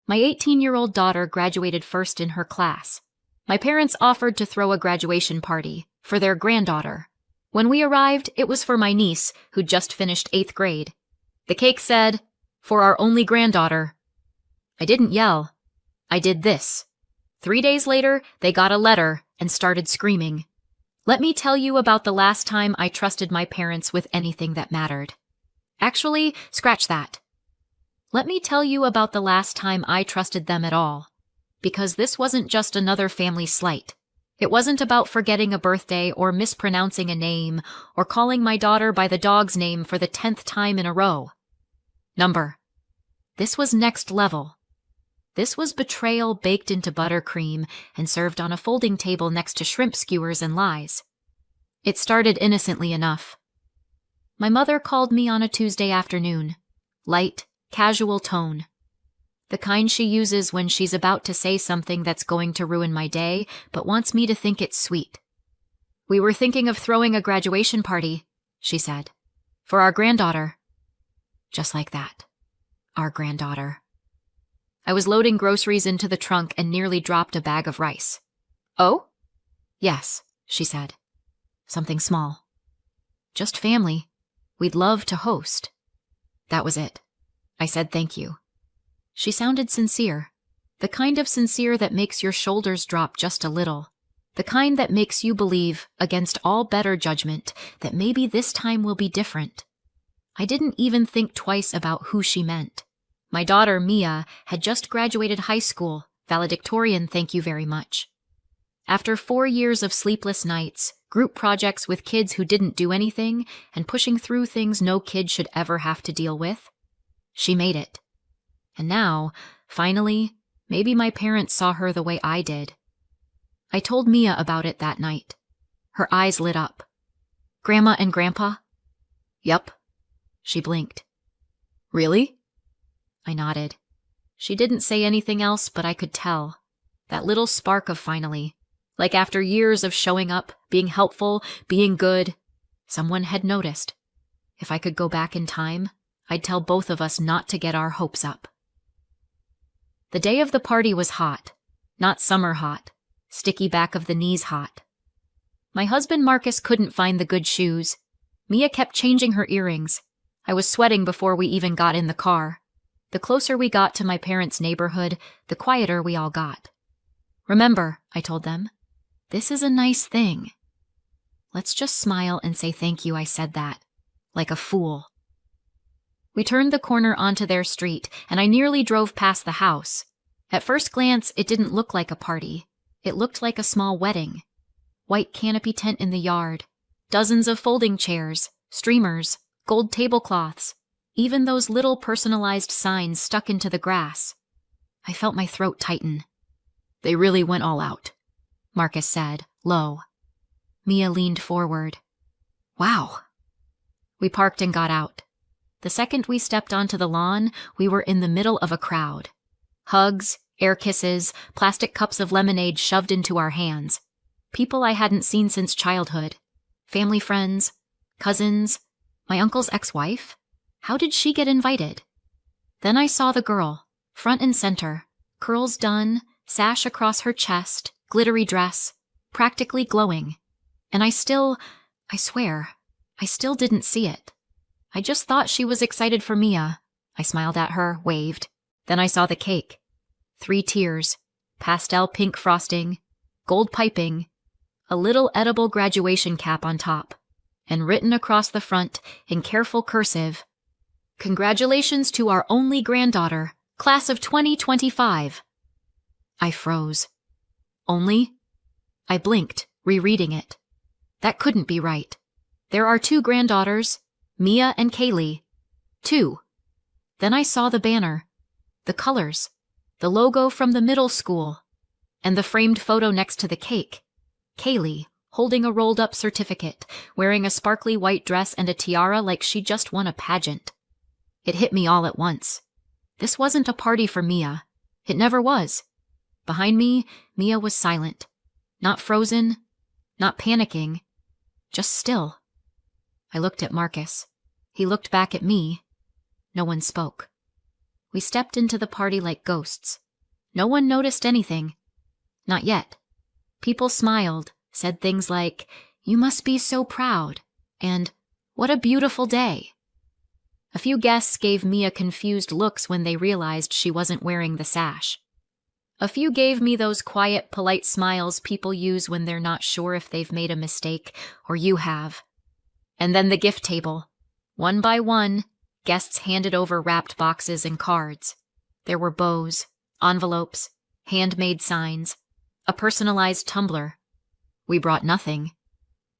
My 18-year-old daughter graduated first in her class. My parents offered to throw a graduation party for their granddaughter. When we arrived, it was for my niece, who'd just finished 8th grade. The cake said, "For our only granddaughter." I didn't yell. I did this. 3 days later, they got a letter and started screaming. Let me tell you about the last time I trusted my parents with anything that mattered. Actually, scratch that. Let me tell you about the last time I trusted them at all. Because this wasn't just another family slight. It wasn't about forgetting a birthday or mispronouncing a name or calling my daughter by the dog's name for the 10th time in a row. Number. This was next level. This was betrayal baked into buttercream and served on a folding table next to shrimp skewers and lies. It started innocently enough. My mother called me on a Tuesday afternoon. Light, casual tone. The kind she uses when she's about to say something that's going to ruin my day, but wants me to think it's sweet. We were thinking of throwing a graduation party, she said, for our granddaughter. Just like that. Our granddaughter. I was loading groceries into the trunk and nearly dropped a bag of rice. Oh? Yes, she said. Something small. Just family. We'd love to host. That was it. I said thank you. She sounded sincere. The kind of sincere that makes your shoulders drop just a little. The kind that makes you believe, against all better judgment, that maybe this time will be different. I didn't even think twice about who she meant. My daughter, Mia, had just graduated high school, valedictorian, thank you very much. After 4 years of sleepless nights, group projects with kids who didn't do anything, and pushing through things no kid should ever have to deal with, she made it. And now, finally, maybe my parents saw her the way I did. I told Mia about it that night. Her eyes lit up. Grandma and Grandpa? Yup. She blinked. Really? I nodded. She didn't say anything else, but I could tell. That little spark of finally. Like after years of showing up, being helpful, being good, someone had noticed. If I could go back in time, I'd tell both of us not to get our hopes up. The day of the party was hot. Not summer hot. Sticky back of the knees hot. My husband Marcus couldn't find the good shoes. Mia kept changing her earrings. I was sweating before we even got in the car. The closer we got to my parents' neighborhood, the quieter we all got. Remember, I told them, this is a nice thing. Let's just smile and say thank you I said that. Like a fool. We turned the corner onto their street, and I nearly drove past the house. At first glance, it didn't look like a party. It looked like a small wedding. White canopy tent in the yard. Dozens of folding chairs, streamers, gold tablecloths. Even those little personalized signs stuck into the grass. I felt my throat tighten. They really went all out, Marcus said, low. Mia leaned forward. Wow. We parked and got out. The second we stepped onto the lawn, we were in the middle of a crowd. Hugs, air kisses, plastic cups of lemonade shoved into our hands. People I hadn't seen since childhood. Family friends, cousins, my uncle's ex-wife. How did she get invited? Then I saw the girl, front and center, curls done, sash across her chest, glittery dress, practically glowing. And I swear, I still didn't see it. I just thought she was excited for Mia. I smiled at her, waved. Then I saw the cake. 3 tiers, pastel pink frosting, gold piping, a little edible graduation cap on top, and written across the front in careful cursive, "Congratulations to our only granddaughter, class of 2025. I froze. Only? I blinked, rereading it. That couldn't be right. There are 2 granddaughters, Mia and Kaylee. 2. Then I saw the banner, the colors, the logo from the middle school, and the framed photo next to the cake. Kaylee, holding a rolled-up certificate, wearing a sparkly white dress and a tiara like she just won a pageant. It hit me all at once. This wasn't a party for Mia. It never was. Behind me, Mia was silent. Not frozen, not panicking, just still. I looked at Marcus. He looked back at me. No one spoke. We stepped into the party like ghosts. No one noticed anything. Not yet. People smiled, said things like, "You must be so proud," and "What a beautiful day." A few guests gave Mia confused looks when they realized she wasn't wearing the sash. A few gave me those quiet, polite smiles people use when they're not sure if they've made a mistake, or you have. And then the gift table. One by one, guests handed over wrapped boxes and cards. There were bows, envelopes, handmade signs, a personalized tumbler. We brought nothing.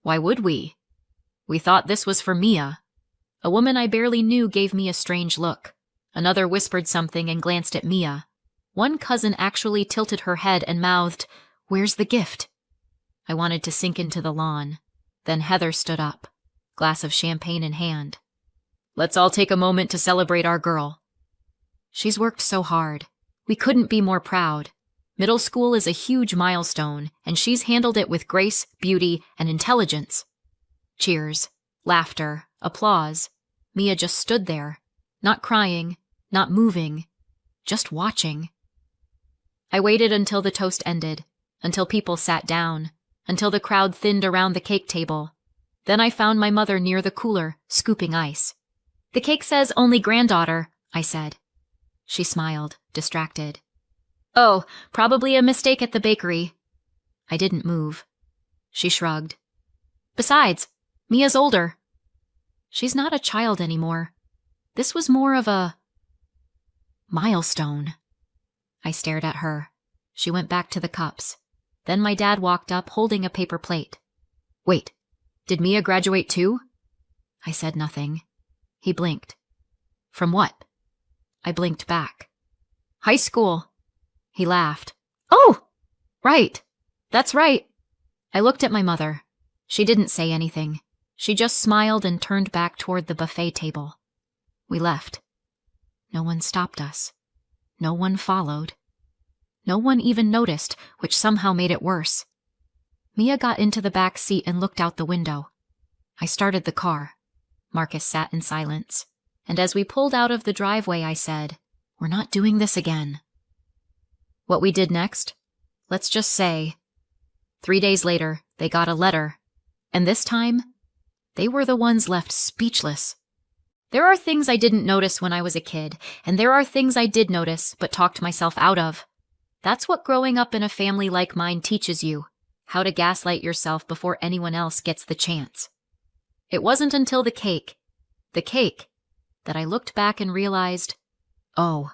Why would we? We thought this was for Mia. A woman I barely knew gave me a strange look. Another whispered something and glanced at Mia. One cousin actually tilted her head and mouthed, "Where's the gift?" I wanted to sink into the lawn. Then Heather stood up, glass of champagne in hand. "Let's all take a moment to celebrate our girl." She's worked so hard. We couldn't be more proud. Middle school is a huge milestone, and she's handled it with grace, beauty, and intelligence. Cheers, laughter, applause. Mia just stood there, not crying, not moving, just watching. I waited until the toast ended, until people sat down, until the crowd thinned around the cake table. Then I found my mother near the cooler, scooping ice. "The cake says only granddaughter," I said. She smiled, distracted. "Oh, probably a mistake at the bakery." I didn't move. She shrugged. "Besides, Mia's older." She's not a child anymore. This was more of a milestone. I stared at her. She went back to the cups. Then my dad walked up holding a paper plate. "Wait, did Mia graduate too?" I said nothing. He blinked. "From what?" I blinked back. "High school." He laughed. "Oh, right. That's right." I looked at my mother. She didn't say anything. She just smiled and turned back toward the buffet table. We left. No one stopped us. No one followed. No one even noticed, which somehow made it worse. Mia got into the back seat and looked out the window. I started the car. Marcus sat in silence. And as we pulled out of the driveway, I said, "We're not doing this again." What we did next? Let's just say, 3 days later, they got a letter. And this time, they were the ones left speechless. There are things I didn't notice when I was a kid, and there are things I did notice but talked myself out of. That's what growing up in a family like mine teaches you, how to gaslight yourself before anyone else gets the chance. It wasn't until the cake, that I looked back and realized, oh,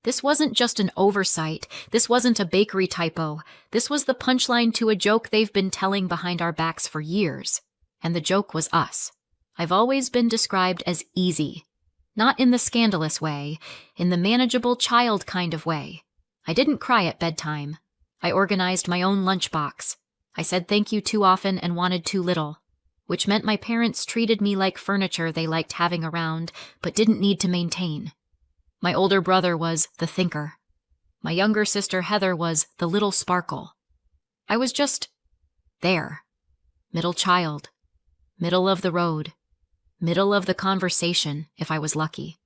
this wasn't just an oversight, this wasn't a bakery typo, this was the punchline to a joke they've been telling behind our backs for years. And the joke was us. I've always been described as easy. Not in the scandalous way, in the manageable child kind of way. I didn't cry at bedtime. I organized my own lunchbox. I said thank you too often and wanted too little, which meant my parents treated me like furniture they liked having around, but didn't need to maintain. My older brother was the thinker. My younger sister Heather was the little sparkle. I was just there. Middle child. Middle of the road. Middle of the conversation, if I was lucky.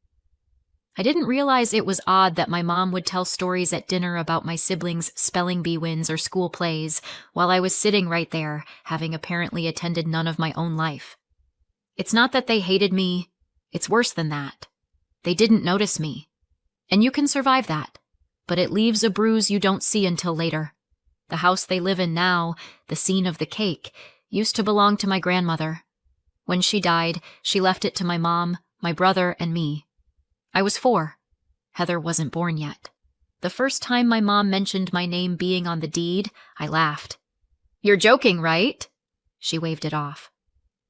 I didn't realize it was odd that my mom would tell stories at dinner about my siblings' spelling bee wins or school plays, while I was sitting right there, having apparently attended none of my own life. It's not that they hated me, it's worse than that. They didn't notice me. And you can survive that, but it leaves a bruise you don't see until later. The house they live in now, the scene of the cake, used to belong to my grandmother. When she died, she left it to my mom, my brother, and me. I was 4. Heather wasn't born yet. The first time my mom mentioned my name being on the deed, I laughed. "You're joking, right?" She waved it off.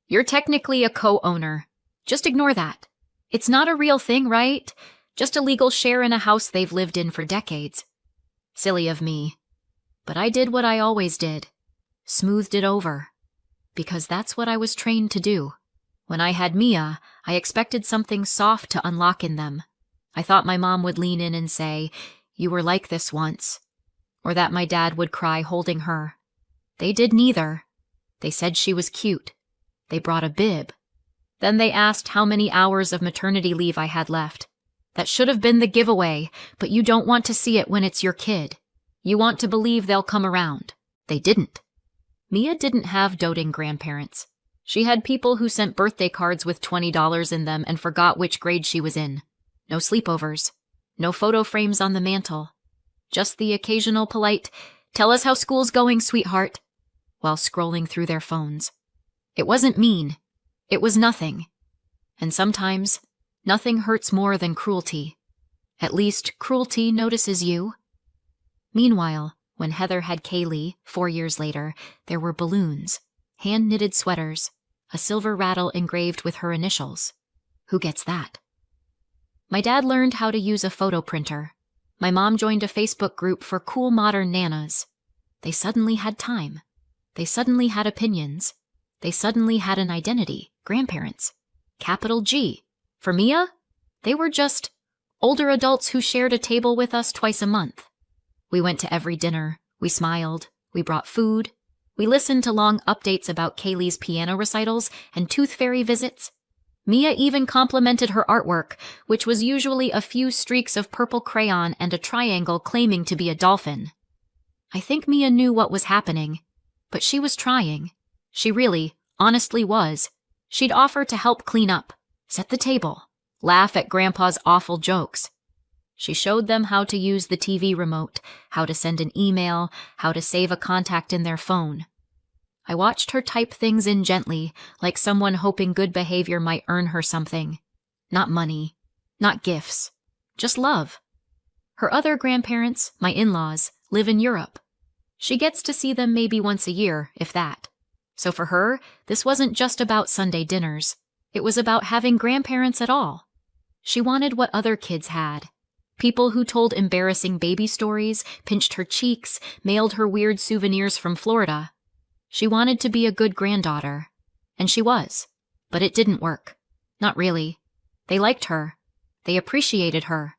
"You're technically a co-owner. Just ignore that. It's not a real thing, right? Just a legal share in a house they've lived in for decades." Silly of me. But I did what I always did. Smoothed it over. Because that's what I was trained to do. When I had Mia, I expected something soft to unlock in them. I thought my mom would lean in and say, "You were like this once." Or that my dad would cry holding her. They did neither. They said she was cute. They brought a bib. Then they asked how many hours of maternity leave I had left. That should have been the giveaway, but you don't want to see it when it's your kid. You want to believe they'll come around. They didn't. Mia didn't have doting grandparents. She had people who sent birthday cards with $20 in them and forgot which grade she was in. No sleepovers. No photo frames on the mantle. Just the occasional polite, "Tell us how school's going, sweetheart," while scrolling through their phones. It wasn't mean. It was nothing. And sometimes, nothing hurts more than cruelty. At least, cruelty notices you. Meanwhile, when Heather had Kaylee, 4 years later, there were balloons, hand-knitted sweaters, a silver rattle engraved with her initials. Who gets that? My dad learned how to use a photo printer. My mom joined a Facebook group for cool modern nanas. They suddenly had time. They suddenly had opinions. They suddenly had an identity, grandparents. Capital G. For Mia, they were just older adults who shared a table with us twice a month. We went to every dinner. We smiled. We brought food. We listened to long updates about Kaylee's piano recitals and tooth fairy visits. Mia even complimented her artwork, which was usually a few streaks of purple crayon and a triangle claiming to be a dolphin. I think Mia knew what was happening, but she was trying. She really, honestly was. She'd offer to help clean up, set the table, laugh at Grandpa's awful jokes. She showed them how to use the TV remote, how to send an email, how to save a contact in their phone. I watched her type things in gently, like someone hoping good behavior might earn her something. Not money, not gifts, just love. Her other grandparents, my in-laws, live in Europe. She gets to see them maybe once a year, if that. So for her, this wasn't just about Sunday dinners. It was about having grandparents at all. She wanted what other kids had. People who told embarrassing baby stories, pinched her cheeks, mailed her weird souvenirs from Florida. She wanted to be a good granddaughter. And she was. But it didn't work. Not really. They liked her. They appreciated her.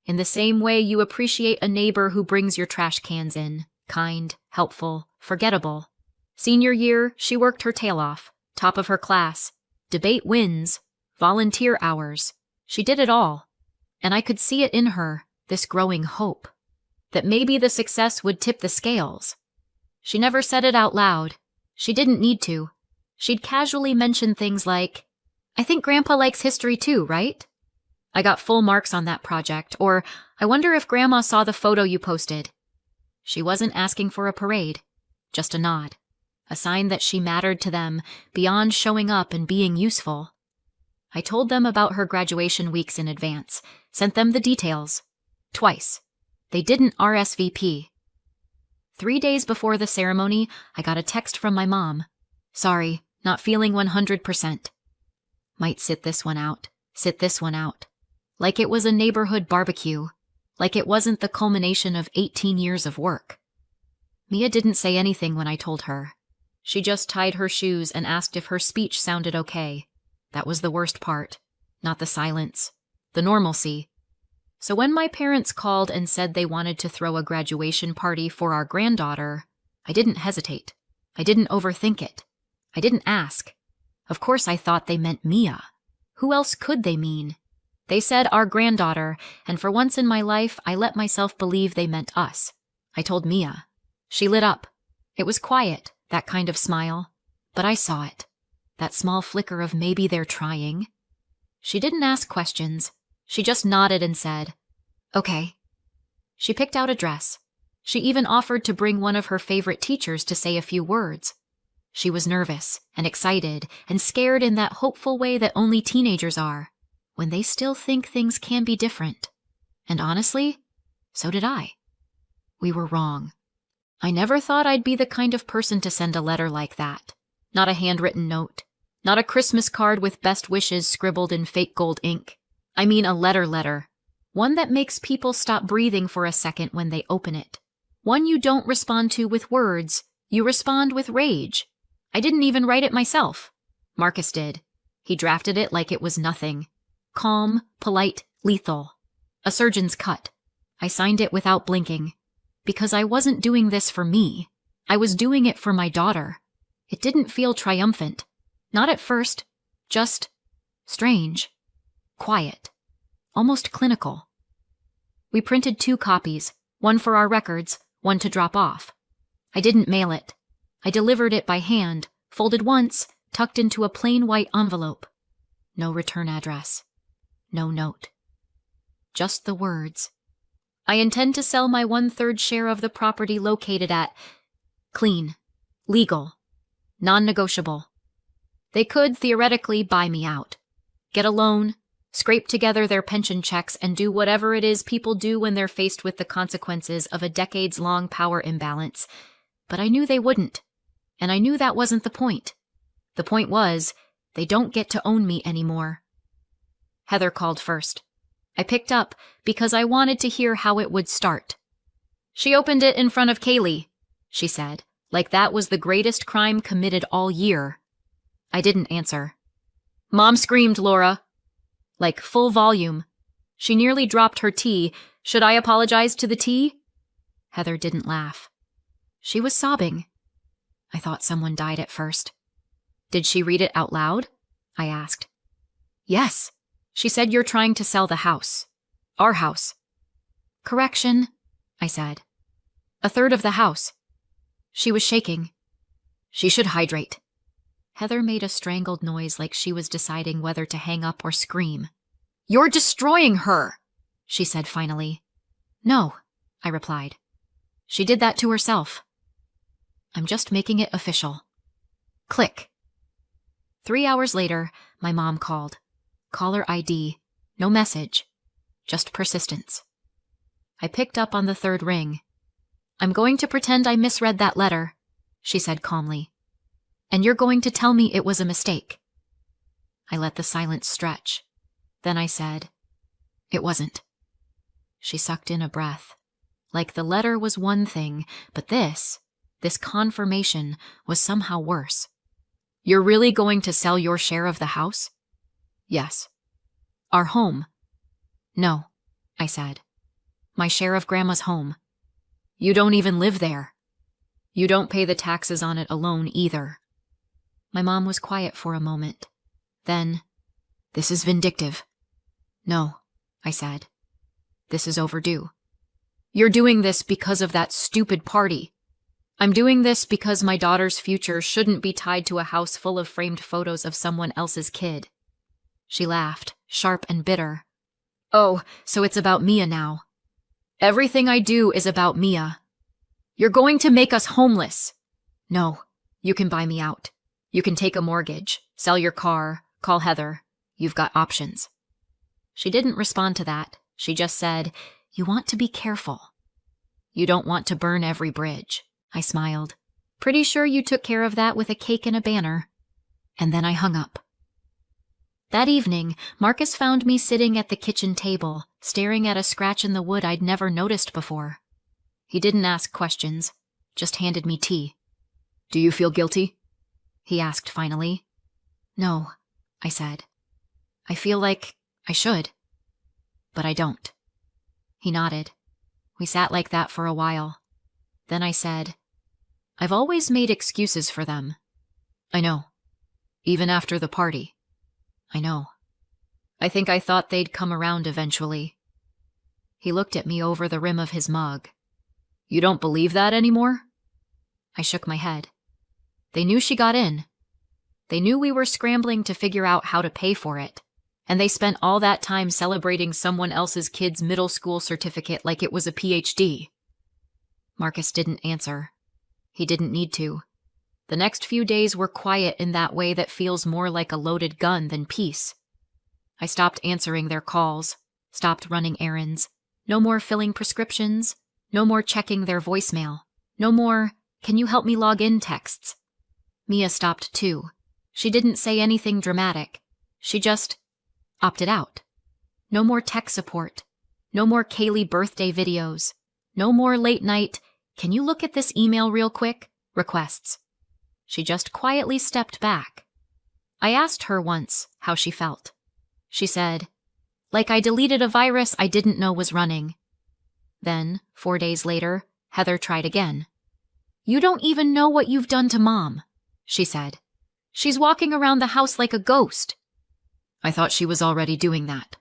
In the same way you appreciate a neighbor who brings your trash cans in. Kind, helpful, forgettable. Senior year, she worked her tail off. Top of her class. Debate wins. Volunteer hours. She did it all. And I could see it in her, this growing hope. That maybe the success would tip the scales. She never said it out loud. She didn't need to. She'd casually mention things like, "I think Grandpa likes history too, right? I got full marks on that project," or, "I wonder if Grandma saw the photo you posted." She wasn't asking for a parade, just a nod, a sign that she mattered to them beyond showing up and being useful. I told them about her graduation weeks in advance, sent them the details. Twice. They didn't RSVP. 3 days before the ceremony, I got a text from my mom. "Sorry, not feeling 100%. Might sit this one out, sit this one out. Like it was a neighborhood barbecue. Like it wasn't the culmination of 18 years of work." Mia didn't say anything when I told her. She just tied her shoes and asked if her speech sounded okay. That was the worst part. Not the silence. The normalcy. So when my parents called and said they wanted to throw a graduation party for our granddaughter, I didn't hesitate. I didn't overthink it. I didn't ask. Of course I thought they meant Mia. Who else could they mean? They said our granddaughter, and for once in my life, I let myself believe they meant us. I told Mia. She lit up. It was quiet, that kind of smile. But I saw it. That small flicker of maybe they're trying. She didn't ask questions. She just nodded and said, "Okay." She picked out a dress. She even offered to bring one of her favorite teachers to say a few words. She was nervous and excited and scared in that hopeful way that only teenagers are, when they still think things can be different. And honestly, so did I. We were wrong. I never thought I'd be the kind of person to send a letter like that. Not a handwritten note. Not a Christmas card with best wishes scribbled in fake gold ink. I mean a letter. One that makes people stop breathing for a second when they open it. One you don't respond to with words, you respond with rage. I didn't even write it myself. Marcus did. He drafted it like it was nothing. Calm, polite, lethal. A surgeon's cut. I signed it without blinking. Because I wasn't doing this for me. I was doing it for my daughter. It didn't feel triumphant. Not at first. Just strange. Quiet. almost clinical. We printed 2 copies, one for our records, one to drop off. I didn't mail it. I delivered it by hand, folded once, tucked into a plain white envelope. No return address. No note. Just the words. I intend to sell my 1/3 share of the property located at clean, legal, non-negotiable. They could theoretically buy me out, get a loan, scrape together their pension checks, and do whatever it is people do when they're faced with the consequences of a decades-long power imbalance. But I knew they wouldn't, and I knew that wasn't the point. The point was, they don't get to own me anymore. Heather called first. I picked up because I wanted to hear how it would start. She opened it in front of Kaylee, she said, like that was the greatest crime committed all year. I didn't answer. Mom screamed, Laura. Like full volume. She nearly dropped her tea. Should I apologize to the tea? Heather didn't laugh. She was sobbing. I thought someone died at first. Did she read it out loud? I asked. Yes. She said you're trying to sell the house. Our house. Correction, I said. 1/3 of the house. She was shaking. She should hydrate. Heather made a strangled noise like she was deciding whether to hang up or scream. You're destroying her, she said finally. No, I replied. She did that to herself. I'm just making it official. Click. 3 hours later, my mom called. Caller ID. No message. Just persistence. I picked up on the 3rd ring. I'm going to pretend I misread that letter, she said calmly. And you're going to tell me it was a mistake. I let the silence stretch. Then I said, it wasn't. She sucked in a breath. Like the letter was one thing, but this confirmation was somehow worse. You're really going to sell your share of the house? Yes. Our home? No, I said. My share of Grandma's home. You don't even live there. You don't pay the taxes on it alone either. My mom was quiet for a moment. Then, this is vindictive. No, I said. This is overdue. You're doing this because of that stupid party. I'm doing this because my daughter's future shouldn't be tied to a house full of framed photos of someone else's kid. She laughed, sharp and bitter. Oh, so it's about Mia now. Everything I do is about Mia. You're going to make us homeless. No, you can buy me out. You can take a mortgage, sell your car, call Heather. You've got options. She didn't respond to that. She just said, you want to be careful. You don't want to burn every bridge. I smiled. Pretty sure you took care of that with a cake and a banner. And then I hung up. That evening, Marcus found me sitting at the kitchen table, staring at a scratch in the wood I'd never noticed before. He didn't ask questions, just handed me tea. Do you feel guilty? He asked finally. No, I said. I feel like I should. But I don't. He nodded. We sat like that for a while. Then I said, I've always made excuses for them. I know. Even after the party. I know. I think I thought they'd come around eventually. He looked at me over the rim of his mug. You don't believe that anymore? I shook my head. They knew she got in. They knew we were scrambling to figure out how to pay for it. And they spent all that time celebrating someone else's kid's middle school certificate like it was a PhD. Marcus didn't answer. He didn't need to. The next few days were quiet in that way that feels more like a loaded gun than peace. I stopped answering their calls, stopped running errands. No more filling prescriptions. No more checking their voicemail. No more, can you help me log in texts. Mia stopped too. She didn't say anything dramatic. She just opted out. No more tech support. No more Kaylee birthday videos. No more late night, can you look at this email real quick? Requests. She just quietly stepped back. I asked her once how she felt. She said, like I deleted a virus I didn't know was running. Then, 4 days later, Heather tried again. You don't even know what you've done to Mom, she said. She's walking around the house like a ghost. I thought she was already doing that.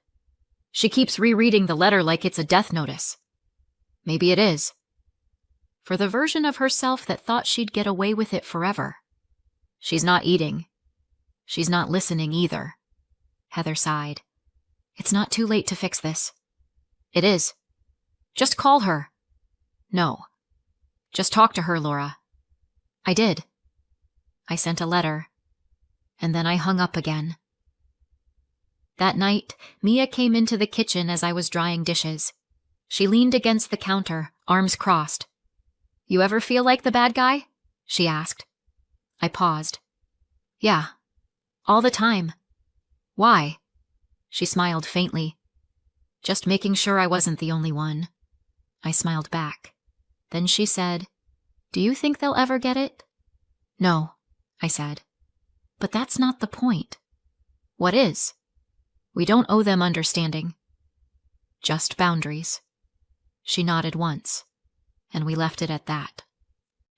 She keeps rereading the letter like it's a death notice. Maybe it is. For the version of herself that thought she'd get away with it forever. She's not eating. She's not listening either. Heather sighed. It's not too late to fix this. It is. Just call her. No. Just talk to her, Laura. I did. I sent a letter. And then I hung up again. That night, Mia came into the kitchen as I was drying dishes. She leaned against the counter, arms crossed. You ever feel like the bad guy? She asked. I paused. Yeah. All the time. Why? She smiled faintly. Just making sure I wasn't the only one. I smiled back. Then she said, Do you think they'll ever get it? No, I said. But that's not the point. What is? We don't owe them understanding. Just boundaries. She nodded once, and we left it at that.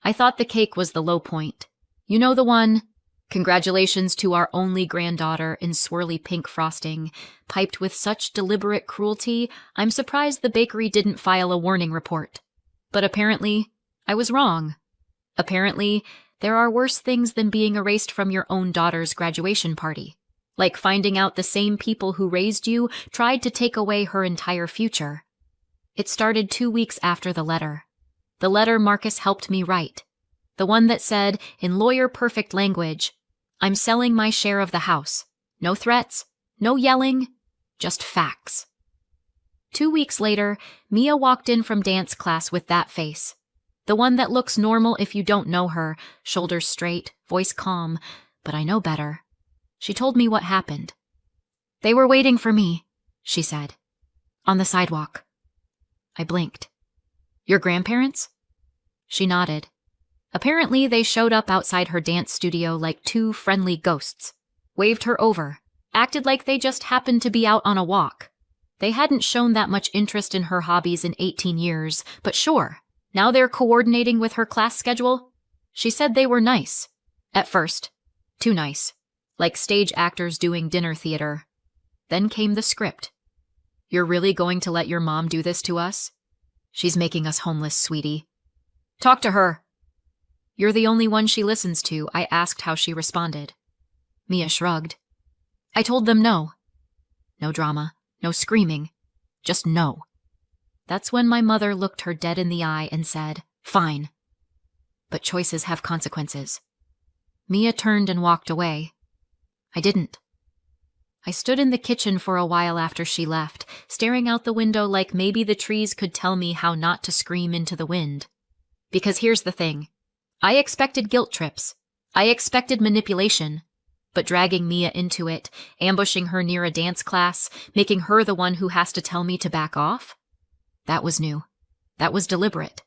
I thought the cake was the low point. You know the one, congratulations to our only granddaughter in swirly pink frosting, piped with such deliberate cruelty, I'm surprised the bakery didn't file a warning report. But apparently, I was wrong. Apparently, there are worse things than being erased from your own daughter's graduation party. Like finding out the same people who raised you tried to take away her entire future. It started 2 weeks after the letter. The letter Marcus helped me write. The one that said, in lawyer-perfect language, I'm selling my share of the house. No threats, no yelling, just facts. 2 weeks later, Mia walked in from dance class with that face. The one that looks normal if you don't know her, shoulders straight, voice calm, but I know better. She told me what happened. They were waiting for me, she said. On the sidewalk. I blinked. Your grandparents? She nodded. Apparently, they showed up outside her dance studio like two friendly ghosts. Waved her over. Acted like they just happened to be out on a walk. They hadn't shown that much interest in her hobbies in 18 years, but sure, now they're coordinating with her class schedule. She said they were nice. At first. Too nice. Like stage actors doing dinner theater. Then came the script. You're really going to let your mom do this to us? She's making us homeless, sweetie. Talk to her. You're the only one she listens to, I asked how she responded. Mia shrugged. I told them no. No drama, no screaming, just no. That's when my mother looked her dead in the eye and said, Fine. But choices have consequences. Mia turned and walked away. I didn't. I stood in the kitchen for a while after she left, staring out the window like maybe the trees could tell me how not to scream into the wind. Because here's the thing. I expected guilt trips. I expected manipulation. But dragging Mia into it, ambushing her near a dance class, making her the one who has to tell me to back off? That was new. That was deliberate.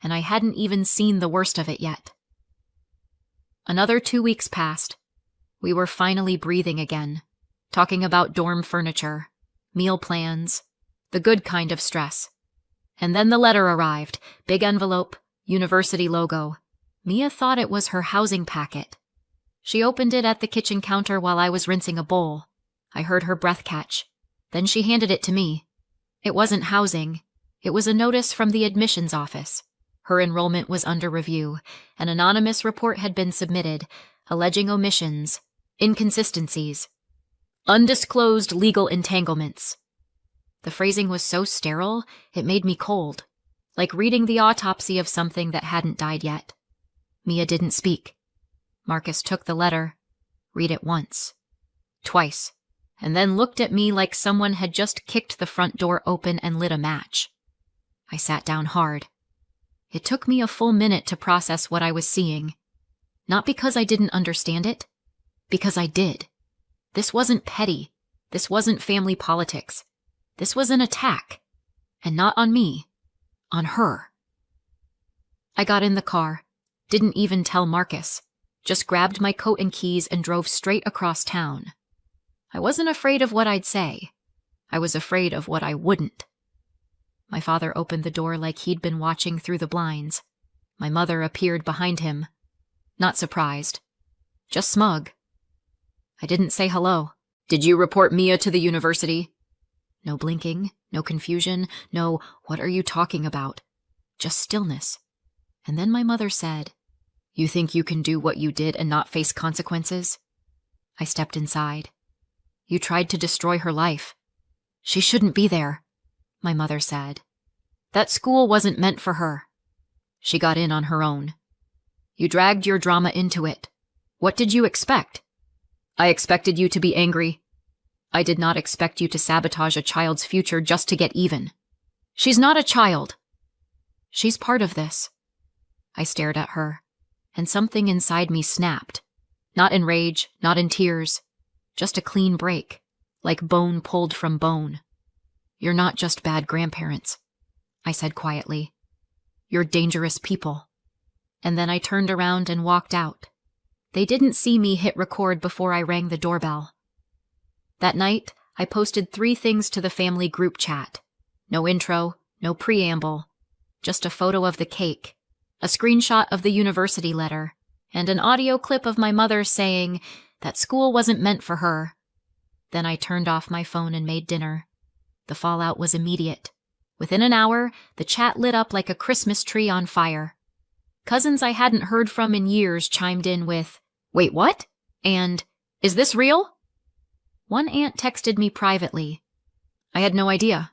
And I hadn't even seen the worst of it yet. Another 2 weeks passed. We were finally breathing again, talking about dorm furniture, meal plans, the good kind of stress. And then the letter arrived, big envelope, university logo. Mia thought it was her housing packet. She opened it at the kitchen counter while I was rinsing a bowl. I heard her breath catch. Then she handed it to me. It wasn't housing. It was a notice from the admissions office. Her enrollment was under review. An anonymous report had been submitted, alleging omissions, inconsistencies, undisclosed legal entanglements. The phrasing was so sterile, it made me cold, like reading the autopsy of something that hadn't died yet. Mia didn't speak. Marcus took the letter, read it once, twice, and then looked at me like someone had just kicked the front door open and lit a match. I sat down hard. It took me a full minute to process what I was seeing. Not because I didn't understand it, because I did. This wasn't petty. This wasn't family politics. This was an attack. And not on me. On her. I got in the car. Didn't even tell Marcus. Just grabbed my coat and keys and drove straight across town. I wasn't afraid of what I'd say. I was afraid of what I wouldn't. My father opened the door like he'd been watching through the blinds. My mother appeared behind him. Not surprised. Just smug. I didn't say hello. Did you report Mia to the university? No blinking, no confusion, no, "What are you talking about?" Just stillness. And then my mother said, "You think you can do what you did and not face consequences?" I stepped inside. "You tried to destroy her life. She shouldn't be there," my mother said. "That school wasn't meant for her. She got in on her own. You dragged your drama into it. What did you expect? I expected you to be angry. I did not expect you to sabotage a child's future just to get even. She's not a child. She's part of this." I stared at her, and something inside me snapped. Not in rage, not in tears, just a clean break, like bone pulled from bone. "You're not just bad grandparents," I said quietly. "You're dangerous people." And then I turned around and walked out. They didn't see me hit record before I rang the doorbell. That night, I posted 3 things to the family group chat. No intro, no preamble, just a photo of the cake, a screenshot of the university letter, and an audio clip of my mother saying that school wasn't meant for her. Then I turned off my phone and made dinner. The fallout was immediate. Within an hour, the chat lit up like a Christmas tree on fire. Cousins I hadn't heard from in years chimed in with, "Wait, what?" and "Is this real?" One aunt texted me privately, "I had no idea."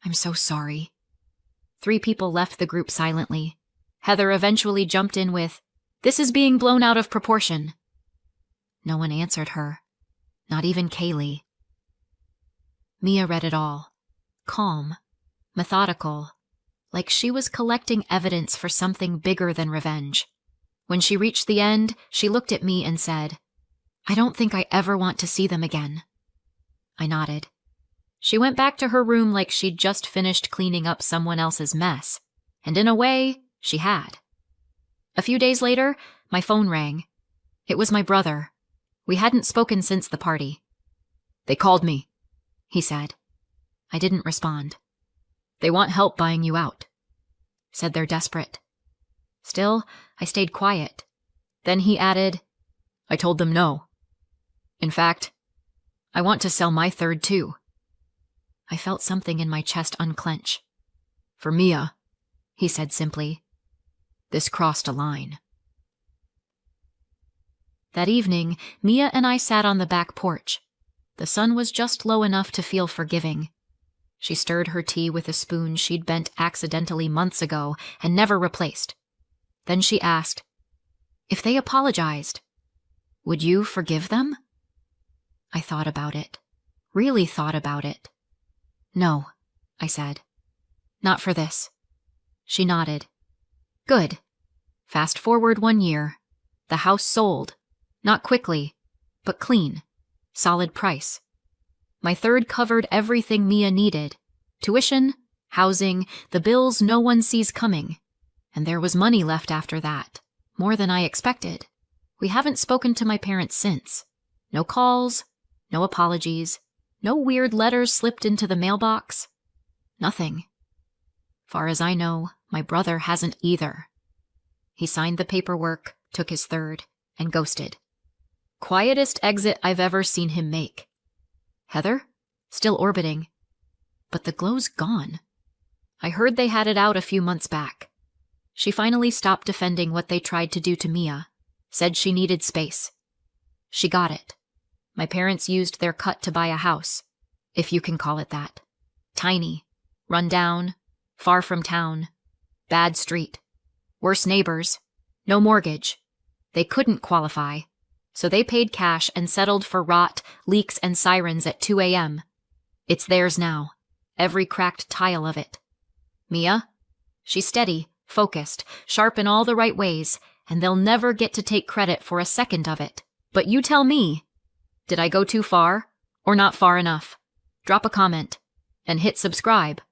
"I'm so sorry." 3 people left the group silently. Heather eventually jumped in with, "This is being blown out of proportion." No one answered her, not even Kaylee. Mia read it all, calm, methodical, like she was collecting evidence for something bigger than revenge. When she reached the end, she looked at me and said, "I don't think I ever want to see them again." I nodded. She went back to her room like she'd just finished cleaning up someone else's mess, and in a way, she had. A few days later, my phone rang. It was my brother. We hadn't spoken since the party. "They called me," he said. I didn't respond. "They want help buying you out," said they're desperate. Still, I stayed quiet. Then he added, "I told them no. In fact, I want to sell my third too." I felt something in my chest unclench. "For Mia," he said simply, "this crossed a line." That evening, Mia and I sat on the back porch. The sun was just low enough to feel forgiving. She stirred her tea with a spoon she'd bent accidentally months ago and never replaced. Then she asked, "If they apologized, would you forgive them?" I thought about it. Really thought about it. "No," I said. "Not for this." She nodded. "Good." Fast forward 1 year. The house sold. Not quickly, but clean. Solid price. My third covered everything Mia needed. Tuition, housing, the bills no one sees coming. And there was money left after that. More than I expected. We haven't spoken to my parents since. No calls, no apologies, no weird letters slipped into the mailbox. Nothing. Far as I know, my brother hasn't either. He signed the paperwork, took his third, and ghosted. Quietest exit I've ever seen him make. Heather? Still orbiting. But the glow's gone. I heard they had it out a few months back. She finally stopped defending what they tried to do to Mia. Said she needed space. She got it. My parents used their cut to buy a house, if you can call it that. Tiny, run down, far from town, bad street, worse neighbors, no mortgage. They couldn't qualify, so they paid cash and settled for rot, leaks, and sirens at 2 a.m. It's theirs now, every cracked tile of it. Mia? She's steady, focused, sharp in all the right ways, and they'll never get to take credit for a second of it. But you tell me, did I go too far, or not far enough? Drop a comment, and hit subscribe.